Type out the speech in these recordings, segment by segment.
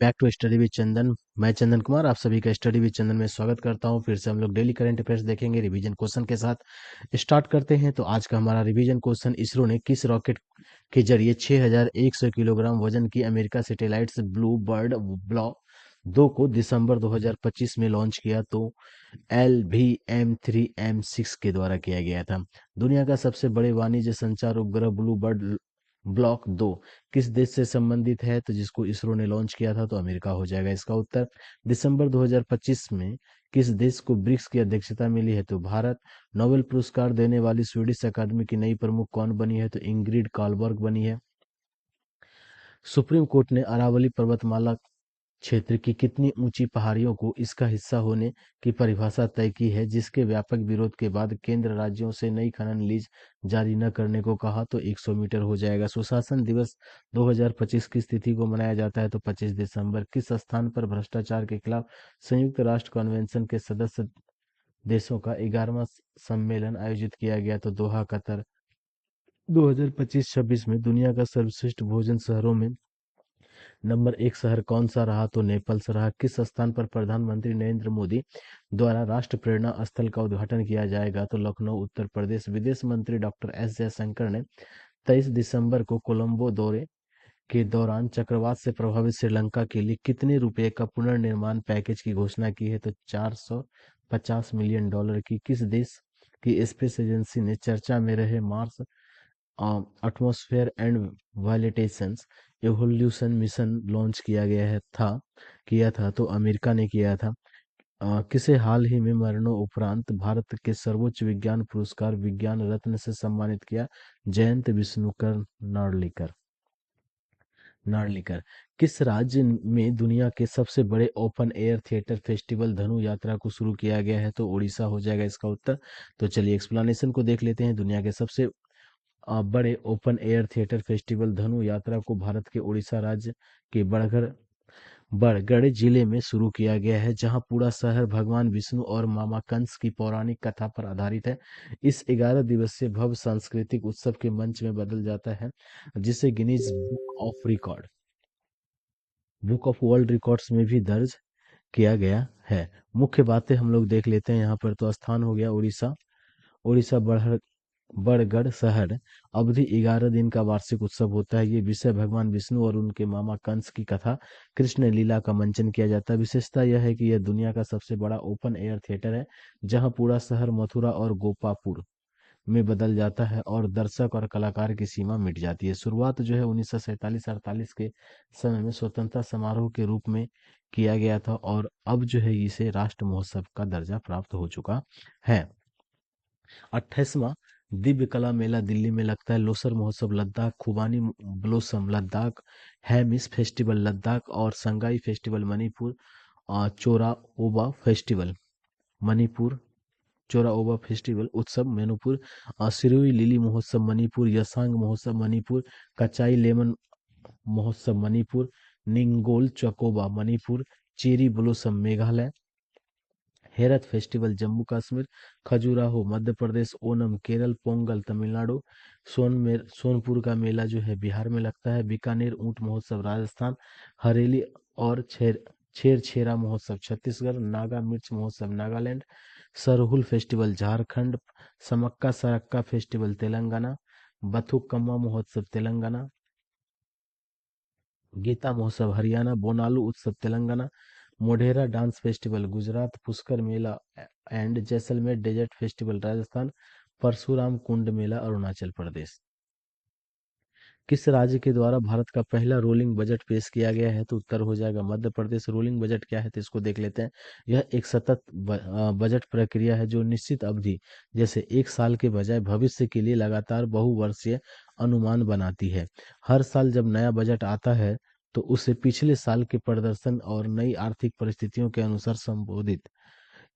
Back to study with चंदन। मैं चंदन कुमार आप सभी का स्टडी विद चंदन में स्वागत करता हूं। फिर से हम लोग डेली करंट अफेयर्स देखेंगे रिवीजन क्वेश्चन के साथ। स्टार्ट करते हैं। तो आज का हमारा रिवीजन क्वेश्चन, इसरो ने किस रॉकेट के जरिए 6100 किलोग्राम वजन की America satellites blue bird block 2 को दिसंबर 2025 में लॉन्च किया? तो LVM-3M6 के द्वारा किया गया था। दुनिया का सबसे बड़े वाणिज्य संचार उपग्रह ब्लू बर्ड ब्लॉक 2 किस देश से संबंधित है? तो जिसको इसरो ने लॉन्च किया था तो अमेरिका हो जाएगा इसका उत्तर। दिसंबर 2025 में किस देश को ब्रिक्स की अध्यक्षता मिली है? तो भारत। नोबेल पुरस्कार देने वाली स्वीडिश अकादमी की नई प्रमुख कौन बनी है? तो इंग्रिड कार्लबर्ग बनी है। सुप्रीम कोर्ट ने अरावली पर्वतमाला क्षेत्र की कितनी ऊंची पहाड़ियों को इसका हिस्सा होने की परिभाषा तय की है, जिसके व्यापक विरोध के बाद केंद्र राज्यों से नई खनन लीज जारी न करने को कहा? तो 100 मीटर हो जाएगा। सुशासन दिवस 2025 की तिथि को मनाया जाता है? तो 25 दिसंबर। किस स्थान पर भ्रष्टाचार के खिलाफ संयुक्त राष्ट्र कन्वेंशन के सदस्य देशों का 11वां सम्मेलन आयोजित किया गया? तो दोहा, कतर। 2025-26 में दुनिया का सर्वश्रेष्ठ भोजन शहरों में नंबर 1 शहर कौन सा रहा? तो नेपल्स रहा। किस स्थान पर प्रधानमंत्री नरेंद्र मोदी द्वारा राष्ट्र प्रेरणा स्थल का उद्घाटन किया जाएगा? तो लखनऊ, उत्तर प्रदेश। विदेश मंत्री डॉक्टर एस जयशंकर ने 23 दिसंबर को कोलंबो दौरे के दौरान चक्रवात से प्रभावित श्रीलंका के लिए कितने रुपए का पुनर्निर्माण पैकेज की घोषणा की है? तो $450 मिलियन की। किस देश की स्पेस एजेंसी ने चर्चा में रहे मार्स एटमॉस्फेयर एंड वायलेटेशंस एवोल्यूशन मिशन लॉन्च किया था? तो अमेरिका ने किया था। किसे हाल ही में मरणों उपरांत भारत के सर्वोच्च विज्ञान पुरस्कार विज्ञान रत्न से सम्मानित किया? जयंत विष्णुकर नार्लिकर। किस राज्य में दुनिया के सबसे बड़े ओपन एयर थिएटर फेस्टिवल धनु यात्रा को शुरू किया गया है? तो उड़ीसा हो जाएगा इसका उत्तर। तो चलिए एक्सप्लेनेशन को देख लेते हैं। दुनिया के सबसे बड़े ओपन एयर थिएटर फेस्टिवल धनु यात्रा को भारत के उड़ीसा राज्य के बरगढ़ जिले में शुरू किया गया है, जहां पूरा शहर भगवान विष्णु और मामा कंस की पौराणिक कथा पर आधारित है। इस 11 दिवसीय भव्य सांस्कृतिक उत्सव के मंच में बदल जाता है, जिसे Guinness book of world records में भी दर्ज किया गया है। मुख्य बातें हम लोग देख लेते हैं यहाँ पर। तो स्थान हो गया उड़ीसा। उड़ीसा बड़गढ़ शहर। अवधि 11 दिन का वार्षिक उत्सव होता है। ये विषय भगवान विष्णु और उनके मामा कंस की कथा कृष्ण लीला का मंचन किया जाता है। विशेषता यह है कि यह दुनिया का सबसे बड़ा ओपन एयर थिएटर है, जहां पूरा शहर मथुरा और गोपापुर में बदल जाता है और दर्शक और कलाकार की सीमा मिट जाती है। शुरुआत जो है 1947-48 के समय में स्वतंत्रता समारोह के रूप में किया गया था, और अब जो है इसे राष्ट्र महोत्सव का दर्जा प्राप्त हो चुका है। 28वां दिव्य कला मेला दिल्ली में लगता है। लोसर महोत्सव लद्दाख, खुबानी ब्लोसम लद्दाख, हैमिस फेस्टिवल लद्दाख और संगाई फेस्टिवल मणिपुर, चोरा ओबा फेस्टिवल मणिपुर, चोरा ओबा फेस्टिवल उत्सव मणिपुर, सिरोही लिली महोत्सव मणिपुर, यसांग महोत्सव मणिपुर, कचाई लेमन महोत्सव Manipur, Ningol Chakouba Manipur, cherry blossom Meghalaya, Herath festival Jammu Kashmir, Khajuraho Madhya Pradesh, Onam Kerala, Pongal Tamil Nadu, Sonpur का मेला जो है बिहार में लगता है। बीकानेर ऊंट महोत्सव राजस्थान, हरेली और छेरछेरा महोत्सव छत्तीसगढ़, नागा मिर्च महोत्सव नागालैंड, सरहुल फेस्टिवल झारखंड, समक्का सरक्का फेस्टिवल तेलंगाना, बथुकम्मा महोत्सव तेलंगाना, गीता महोत्सव हरियाणा, बोनालू उत्सव तेलंगाना, मोढेरा डांस फेस्टिवल गुजरात, पुष्कर मेला and Jaisalmer desert festival Rajasthan, Parshuram Kund मेला अरुणाचल प्रदेश। किस राज्य के द्वारा भारत का पहला रोलिंग बजट पेश किया गया है? तो उत्तर हो जाएगा मध्य प्रदेश। रोलिंग बजट क्या है तो इसको देख लेते हैं। यह एक सतत बजट प्रक्रिया है जो निश्चित अवधि जैसे एक साल के बजाय भविष्य के लिए लगातार बहुवर्षीय अनुमान बनाती है। हर साल जब नया बजट आता है तो उसे पिछले साल के प्रदर्शन और नई आर्थिक परिस्थितियों के अनुसार संबोधित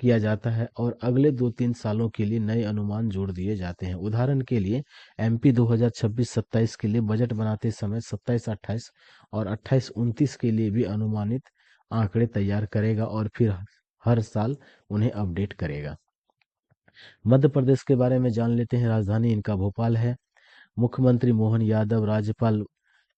किया जाता है, और अगले 2-3 सालों के लिए नए अनुमान जोड़ दिए जाते हैं। उदाहरण के लिए एमपी 2026-27 के लिए बजट बनाते समय 27-28 और 28-29 के लिए भी अनुमानित आंकड़े तैयार करेगा और फिर हर साल उन्हें अपडेट करेगा। मध्य प्रदेश के बारे में जान लेते हैं। राजधानी इनका भोपाल है। मुख्यमंत्री मोहन यादव, राज्यपाल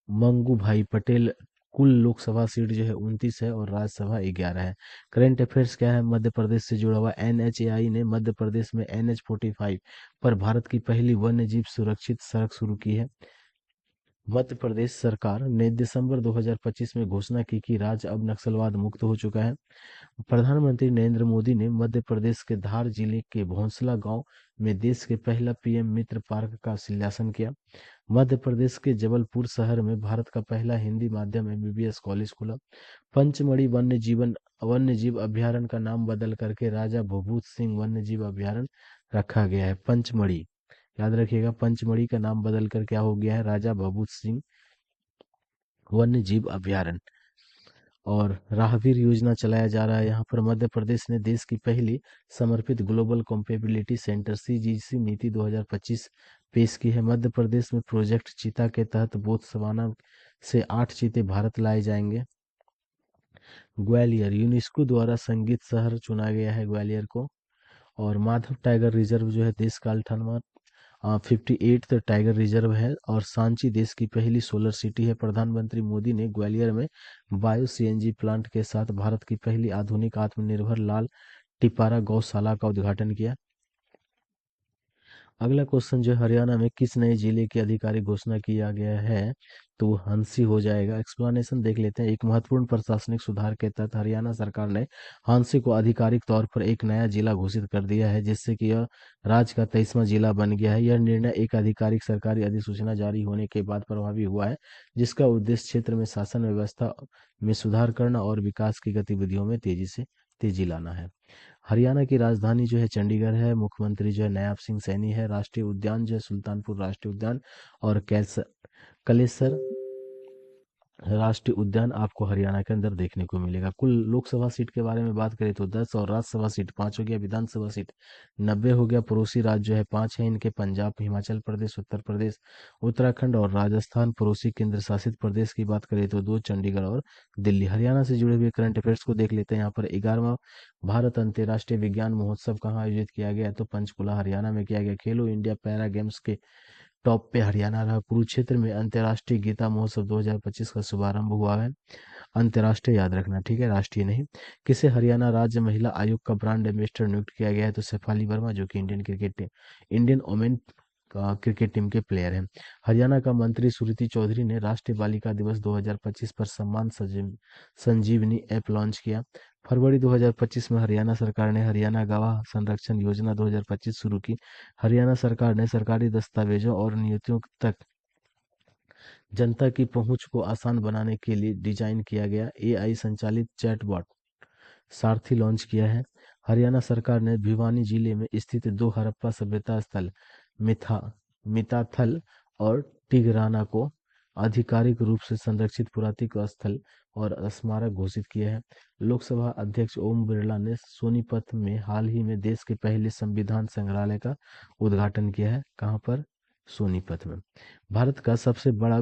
मंगू भाई पटेल कुल लोकसभा सीट जो है 29 है और राज्यसभा 11 है। करंट अफेयर्स क्या है, मध्य प्रदेश से जुड़ा हुआ NHAI ने मध्य प्रदेश में NH-45 पर भारत की पहली वन्य जीव सुरक्षित सड़क शुरू की है। मध्य प्रदेश सरकार ने दिसंबर 2025 में घोषणा की कि राज्य अब नक्सलवाद मुक्त हो चुका है। प्रधानमंत्री नरेंद्र मोदी ने मध्य प्रदेश के धार जिले के भोंसला गांव में देश के पहला PM मित्र पार्क का शिलान्यासन किया। मध्य प्रदेश के जबलपुर शहर में भारत का पहला हिंदी माध्यम MBBS कॉलेज खुला। पंचमढ़ी वन्य जीव अभयारण्य का नाम बदल करके राजा भूभूत सिंह वन्य जीव अभयारण्य रखा गया है। पंचमढ़ी, याद रखिएगा, पंचमढ़ी का नाम बदल कर क्या हो गया है, राजा भूभूत सिंह वन्य जीव अभयारण्य। और राहगीर योजना चलाया जा रहा है। यहाँ पर मध्य प्रदेश ने देश की पहली समर्पित ग्लोबल कॉम्पेबिलिटी सेंटर CGC नीति 2025 पेश की है। मध्य प्रदेश में प्रोजेक्ट चीता के तहत बोत्सवाना से 8 चीते भारत लाए जाएंगे। ग्वालियर यूनेस्को द्वारा संगीत शहर चुना गया है ग्वालियर को। और माधव टाइगर रिजर्व जो है देश का 58th टाइगर रिजर्व है। और सांची देश की पहली सोलर सिटी है। प्रधानमंत्री मोदी ने ग्वालियर में बायो CNG प्लांट के साथ भारत की पहली आधुनिक आत्मनिर्भर लाल टिपारा गौशाला का उद्घाटन किया। अगला क्वेश्चन जो है, हरियाणा में किस नए जिले की आधिकारिक घोषणा किया गया है, तो वो हंसी हो जाएगा। एक्सप्लेनेशन देख लेते हैं। एक महत्वपूर्ण प्रशासनिक सुधार के तहत हरियाणा सरकार ने हांसी को आधिकारिक तौर पर एक नया जिला घोषित कर दिया है, जिससे कि यह राज्य का 23वां जिला बन गया है। यह निर्णय एक आधिकारिक सरकारी अधिसूचना जारी होने के बाद प्रभावी हुआ है, जिसका उद्देश्य क्षेत्र में शासन व्यवस्था में सुधार करना और विकास की गतिविधियों में तेजी लाना है। हरियाणा की राजधानी जो है चंडीगढ़ है। मुख्यमंत्री जो है नायब सिंह सैनी है। राष्ट्रीय उद्यान जो है सुल्तानपुर राष्ट्रीय उद्यान और कलेसर राष्ट्रीय उद्यान आपको हरियाणा के अंदर देखने को मिलेगा। कुल लोकसभा सीट के बारे में बात करें तो 10 और राज्यसभा सीट 5 हो गया। विधानसभा सीट 90 हो गया। पड़ोसी राज्य जो है 5 है इनके, पंजाब, हिमाचल प्रदेश, उत्तर प्रदेश, उत्तराखंड और राजस्थान। पड़ोसी केंद्र शासित प्रदेश की बात करें तो 2 चंडीगढ़ और दिल्ली। हरियाणा से जुड़े हुए करंट अफेयर्स को देख लेते हैं। यहाँ पर 11वां भारत अंतर्राष्ट्रीय विज्ञान महोत्सव कहाँ आयोजित किया गया, तो पंचकुला हरियाणा में किया गया। खेलो इंडिया पैरा गेम्स के टॉप पे हरियाणा रहा। कुरुक्षेत्र में अंतर्राष्ट्रीय गीता महोत्सव 2025 का शुभारंभ हुआ है। अंतर्राष्ट्रीय याद रखना, ठीक है, राष्ट्रीय नहीं। किसे हरियाणा राज्य महिला आयोग का ब्रांड एम्बेसडर नियुक्त किया गया है, तो शेफाली वर्मा, जो कि इंडियन वोमेन क्रिकेट टीम के प्लेयर हैं। हरियाणा का मंत्री सुरीति चौधरी ने राष्ट्रीय बालिका दिवस 2025 पर सम्मान संजीवनी ऐप लॉन्च किया। फरवरी 2025 में हरियाणा सरकार ने हरियाणा गवाह संरक्षण योजना 2025 शुरू की। हरियाणा सरकार ने सरकारी दस्तावेजों और नियुक्तियों तक जनता की पहुंच को आसान बनाने के लिए डिजाइन किया गया AI संचालित चैटबॉट सारथी लॉन्च किया है। हरियाणा सरकार ने भिवानी जिले में स्थित 2 हड़प्पा सभ्यता स्थल मिथा मिताथल और टिगराना को आधिकारिक रूप से संरक्षित पुरातत्व स्थल और स्मारक घोषित किया है। लोकसभा अध्यक्ष ओम बिरला ने सोनीपत में हाल ही में देश के पहले संविधान संग्रहालय का उद्घाटन किया है। कहाँ पर, सोनीपत में। भारत का सबसे बड़ा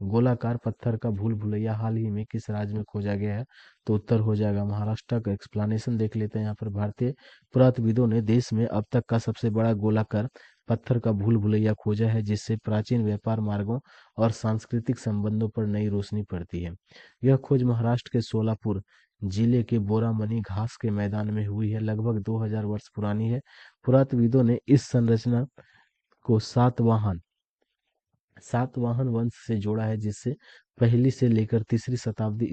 गोलाकार पत्थर का भूल भुलैया हाल ही में किस राज्य में खोजा गया है, तो उत्तर हो जाएगा महाराष्ट्र का। एक्सप्लेनेशन देख लेते हैं। यहाँ पर भारतीय पुरातत्वविदों ने देश में अब तक का सबसे बड़ा गोलाकार पत्थर का भूल भुलैया खोजा है, जिससे प्राचीन व्यापार मार्गों और सांस्कृतिक संबंधों पर नई रोशनी पड़ती है। यह खोज महाराष्ट्र के सोलापुर जिले के बोरामनी घास के मैदान में हुई है। लगभग 2000 वर्ष पुरानी है। पुरातत्वविदों ने इस संरचना को सातवाहन वंश से जोड़ा है, जिससे पहली से लेकर तीसरी शताब्दी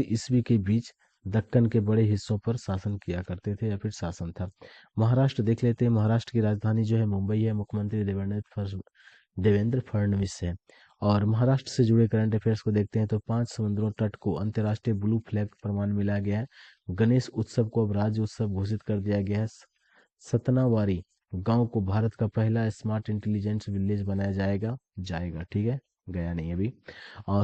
ईस्वी के बीच दक्कन के बड़े हिस्सों पर शासन किया करते थे या फिर शासन था। महाराष्ट्र देख लेते हैं। महाराष्ट्र की राजधानी जो है मुंबई है। मुख्यमंत्री देवेंद्र फडणवीस है। और महाराष्ट्र से जुड़े करंट अफेयर्स को देखते हैं तो 5 समुद्रों तट को अंतर्राष्ट्रीय ब्लू फ्लैग प्रमाण मिला गया है। गणेश उत्सव को अब राज्य उत्सव घोषित कर दिया गया है। सतनावारी गांव को भारत का पहला स्मार्ट इंटेलिजेंस विलेज बनाया जाएगा, ठीक है, गया नहीं अभी।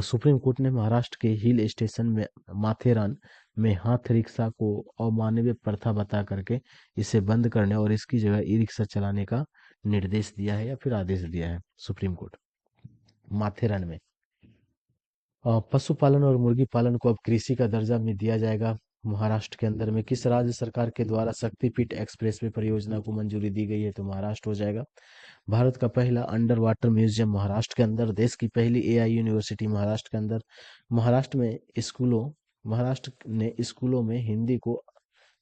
सुप्रीम कोर्ट ने महाराष्ट्र के हिल स्टेशन में माथेरान में हाथ रिक्शा को अमानवीय प्रथा बता करके इसे बंद करने और इसकी जगह ई रिक्शा चलाने का निर्देश दिया है या फिर आदेश दिया है सुप्रीम कोर्ट। माथेरान में पशुपालन और मुर्गी पालन को अब कृषि का दर्जा में दिया जाएगा। महाराष्ट्र के अंदर में किस राज्य सरकार के द्वारा शक्तिपीठ एक्सप्रेसवे परियोजना को मंजूरी दी गई है? तो महाराष्ट्र हो जाएगा। भारत का पहला अंडर वाटर म्यूजियम महाराष्ट्र के अंदर। देश की पहली एआई यूनिवर्सिटी महाराष्ट्र के अंदर। महाराष्ट्र में स्कूलों महाराष्ट्र ने स्कूलों में हिंदी को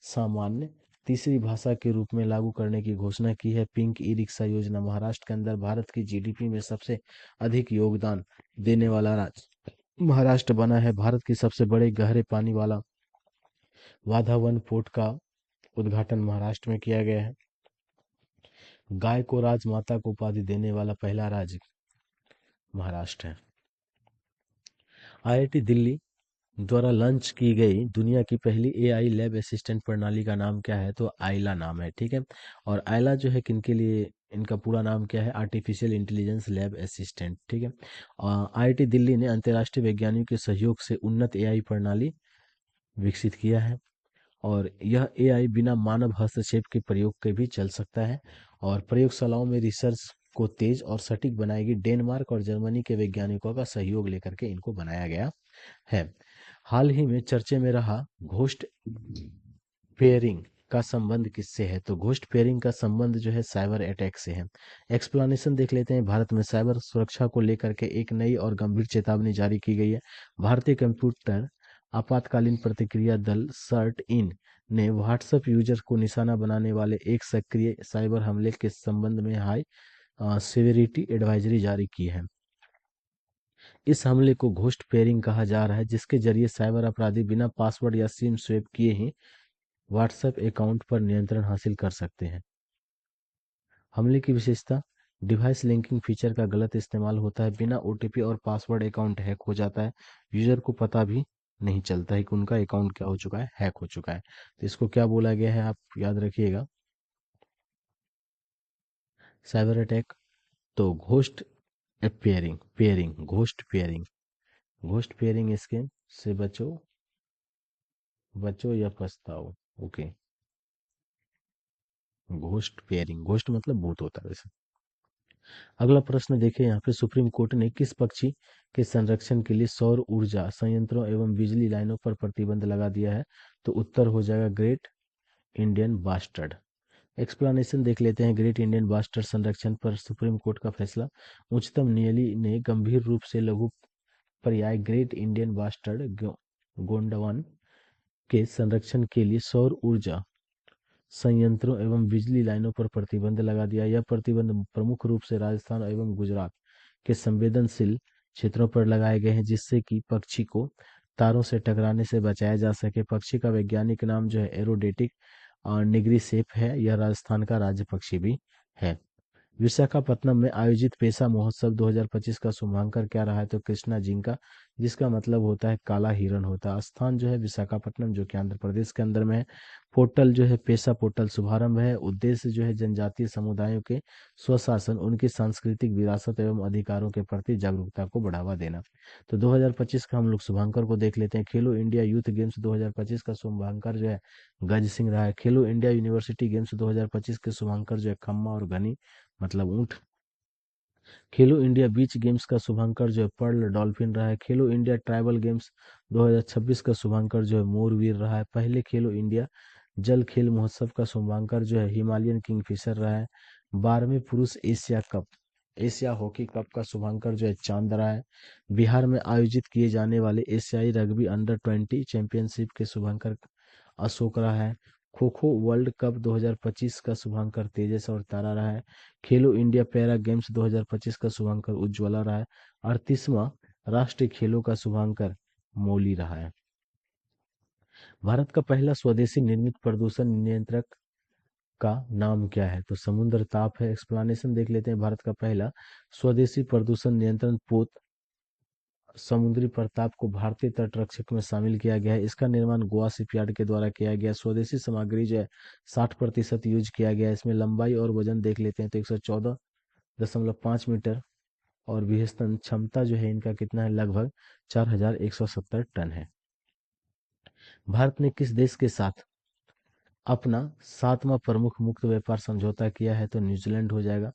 सामान्य तीसरी भाषा के रूप में लागू करने की घोषणा की है। पिंक ई रिक्शा योजना महाराष्ट्र के अंदर। भारत की जीडीपी में सबसे अधिक योगदान देने वाला राज्य महाराष्ट्र बना है। भारत की सबसे बड़े गहरे पानी वाला वाधावन पोर्ट का उद्घाटन महाराष्ट्र में किया गया है। गाय को राजमाता को उपाधि देने वाला पहला राज्य महाराष्ट्र है। आईआईटी दिल्ली द्वारा लॉन्च की गई दुनिया की पहली एआई लैब असिस्टेंट प्रणाली का नाम क्या है? तो आइला नाम है, ठीक है। और आइला जो है किनके लिए, इनका पूरा नाम क्या है? आर्टिफिशियल इंटेलिजेंस लैब असिस्टेंट, ठीक है। आईआईटी दिल्ली ने अंतर्राष्ट्रीय वैज्ञानिकों के सहयोग से उन्नत एआई प्रणाली विकसित किया है और यह एआई बिना मानव हस्तक्षेप के प्रयोग के भी चल सकता है और प्रयोगशालाओं में रिसर्च को तेज और सटीक बनाएगी। डेनमार्क और जर्मनी के वैज्ञानिकों का सहयोग लेकर के इनको बनाया गया है। हाल ही में चर्चे में रहा घोस्ट पेयरिंग का संबंध किससे है? तो घोस्ट पेयरिंग का संबंध जो है साइबर अटैक से है। एक्सप्लेनेशन देख लेते हैं। भारत में साइबर सुरक्षा को लेकर के एक नई और गंभीर चेतावनी जारी की गई है। भारतीय कंप्यूटर आपातकालीन प्रतिक्रिया दल सर्ट इन ने व्हाट्सएप यूजर को निशाना बनाने वाले एक सक्रिय साइबर हमले के संबंध में हाई सिविरिटी एडवाइजरी जारी की है। इस हमले को घोस्ट पेयरिंग कहा जा रहा है, जिसके जरिए साइबर अपराधी बिना पासवर्ड या सिम स्वेप किए ही व्हाट्सएप अकाउंट पर नियंत्रण हासिल कर सकते हैं। हमले की विशेषता, डिवाइस लिंकिंग फीचर का गलत इस्तेमाल होता है। बिना ओटीपी और पासवर्ड अकाउंट हैक हो जाता है। यूजर को पता भी नहीं चलता है कि उनका अकाउंट क्या हो चुका है, हैक हो चुका है। तो इसको क्या बोला गया है, आप याद रखिएगा, साइबर अटैक। तो ghost pairing pairing ghost pairing ghost pairing इसके से बचो, बचो या पछताओ। ओके, घोस्ट पेयरिंग, घोस्ट मतलब भूत होता है वैसे। अगला प्रश्न देखिए यहाँ पे, सुप्रीम कोर्ट ने किस पक्षी के संरक्षण के लिए सौर ऊर्जा संयंत्रों एवं बिजली लाइनों पर प्रतिबंध लगा दिया है? तो उत्तर हो जाएगा ग्रेट इंडियन बास्टर्ड। एक्सप्लेनेशन देख लेते हैं। ग्रेट इंडियन बास्टर्ड संरक्षण पर सुप्रीम कोर्ट का फैसला। उच्चतम न्यायालय ने गंभीर रूप से लघु पर्याय ग्रेट इंडियन बास्टर्ड गोंडवन के संरक्षण के लिए सौर ऊर्जा संयंत्रों एवं बिजली लाइनों पर प्रतिबंध लगा दिया। यह प्रतिबंध प्रमुख रूप से राजस्थान एवं गुजरात के संवेदनशील क्षेत्रों पर लगाए गए हैं, जिससे कि पक्षी को तारों से टकराने से बचाया जा सके। पक्षी का वैज्ञानिक नाम जो है एरोडेटिक निग्रिसेप है। यह राजस्थान का राज्य पक्षी भी है। विशाखापत्तनम में आयोजित पेशा महोत्सव 2025 का शुभांकर क्या रहा है? तो कृष्णा जिंका, जिसका मतलब होता है काला हिरण होता है। स्थान जो है विशाखापट्टनम, जो कि आंध्र प्रदेश के अंदर में है। पोर्टल जो है पेशा पोर्टल शुभारंभ है। उद्देश्य जो है जनजातीय समुदायों के स्वशासन, उनकी सांस्कृतिक विरासत एवं अधिकारों के प्रति जागरूकता को बढ़ावा देना। तो 2025 का हम लोग शुभांकर को देख लेते हैं। खेलो इंडिया यूथ गेम्स 2025 का शुभांकर जो है गज सिंह रहा है। खेलो इंडिया यूनिवर्सिटी गेम्स 2025 के शुभांकर जो है खम्मा और घनी मतलब ऊंट। खेलो इंडिया बीच गेम्स का शुभांकर जो है पर्ल डॉल्फिन रहा है। खेलो इंडिया ट्राइबल गेम्स 2026 का शुभांकर जो है मोरवीर रहा है। पहले खेलो इंडिया जल खेल महोत्सव का शुभांकर जो है हिमालयन किंगफिशर रहा है। 12वें पुरुष Asia cup, Asia hockey cup का शुभांकर जो है चांद रहा है। बिहार में आयोजित किए जाने वाले एशियाई रग्बी अंडर 20 चैंपियनशिप के शुभांकर अशोक रहा है। खो खो वर्ल्ड कप 2025 का शुभांकर तेजस और तारा रहा है। खेलो इंडिया पैरा गेम्स 2025 का शुभांकर उज्ज्वला रहा है। 38वां राष्ट्रीय खेलों का शुभांकर मौली रहा है। भारत का पहला स्वदेशी निर्मित प्रदूषण नियंत्रक का नाम क्या है? तो समुद्र ताप है। एक्सप्लेनेशन देख लेते हैं। भारत का पहला स्वदेशी प्रदूषण नियंत्रण पोत समुद्री प्रताप को भारतीय तट रक्षक में शामिल किया गया है। इसका निर्माण गोवा शिपयार्ड के द्वारा किया गया। स्वदेशी सामग्री जो है 60% यूज किया गया है। इसमें लंबाई और वजन देख लेते हैं तो 114.5 मीटर और विहस्तन क्षमता जो है इनका कितना है? लगभग 4170 टन है। भारत ने किस देश के साथ अपना 7वां प्रमुख मुक्त व्यापार समझौता किया है? तो न्यूजीलैंड हो जाएगा।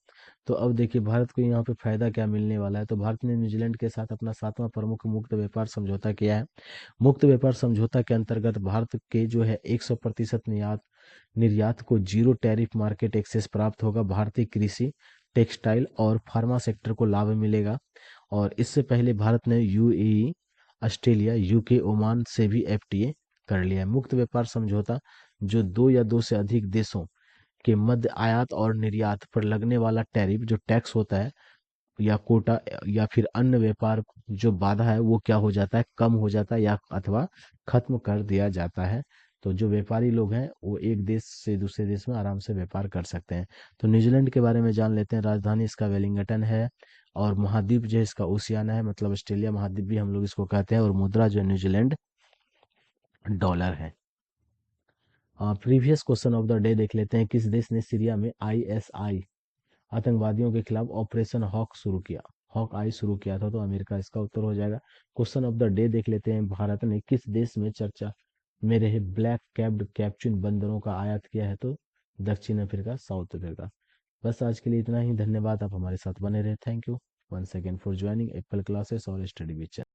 तो अब देखिए भारत को यहाँ पे फायदा क्या मिलने वाला है। तो भारत ने न्यूजीलैंड के साथ अपना 7वां प्रमुख मुक्त व्यापार समझौता किया है। मुक्त व्यापार समझौता के अंतर्गत भारत के जो है 100% निर्यात निर्यात को जीरो टैरिफ मार्केट एक्सेस प्राप्त होगा। भारतीय कृषि, टेक्सटाइल और फार्मा सेक्टर को लाभ मिलेगा। और इससे पहले भारत ने यूएई, ऑस्ट्रेलिया, यूके, ओमान से भी एफटीए कर लिया है। मुक्त व्यापार समझौता जो दो या दो से अधिक देशों के मध्य आयात और निर्यात पर लगने वाला टैरिफ जो टैक्स होता है या कोटा या फिर अन्य व्यापार जो बाधा है वो क्या हो जाता है, कम हो जाता है या अथवा खत्म कर दिया जाता है। तो जो व्यापारी लोग हैं वो एक देश से दूसरे देश में आराम से व्यापार कर सकते हैं। तो न्यूजीलैंड के बारे में जान लेते हैं। राजधानी इसका वेलिंगटन है और महाद्वीप जो है इसका ओशियाना है, मतलब ऑस्ट्रेलिया महाद्वीप भी हम लोग इसको कहते हैं। और मुद्रा जो है न्यूजीलैंड डॉलर है। Previous question of the day देख लेते हैं। किस देश ने सीरिया में आईएसआई आतंकवादियों के खिलाफ ऑपरेशन हॉक शुरू किया, हॉक आई शुरू किया था? तो अमेरिका इसका उत्तर हो जाएगा। क्वेश्चन ऑफ द डे देख लेते हैं। भारत ने किस देश में चर्चा में रहे ब्लैक कैप्ड कैप्चुन बंदरों का आयात किया है? तो दक्षिण अफ्रीका, साउथ अफ्रीका। बस आज के लिए इतना ही। धन्यवाद, आप हमारे साथ बने रहे। Thank you once again for joining Apple classes और स्टडी विद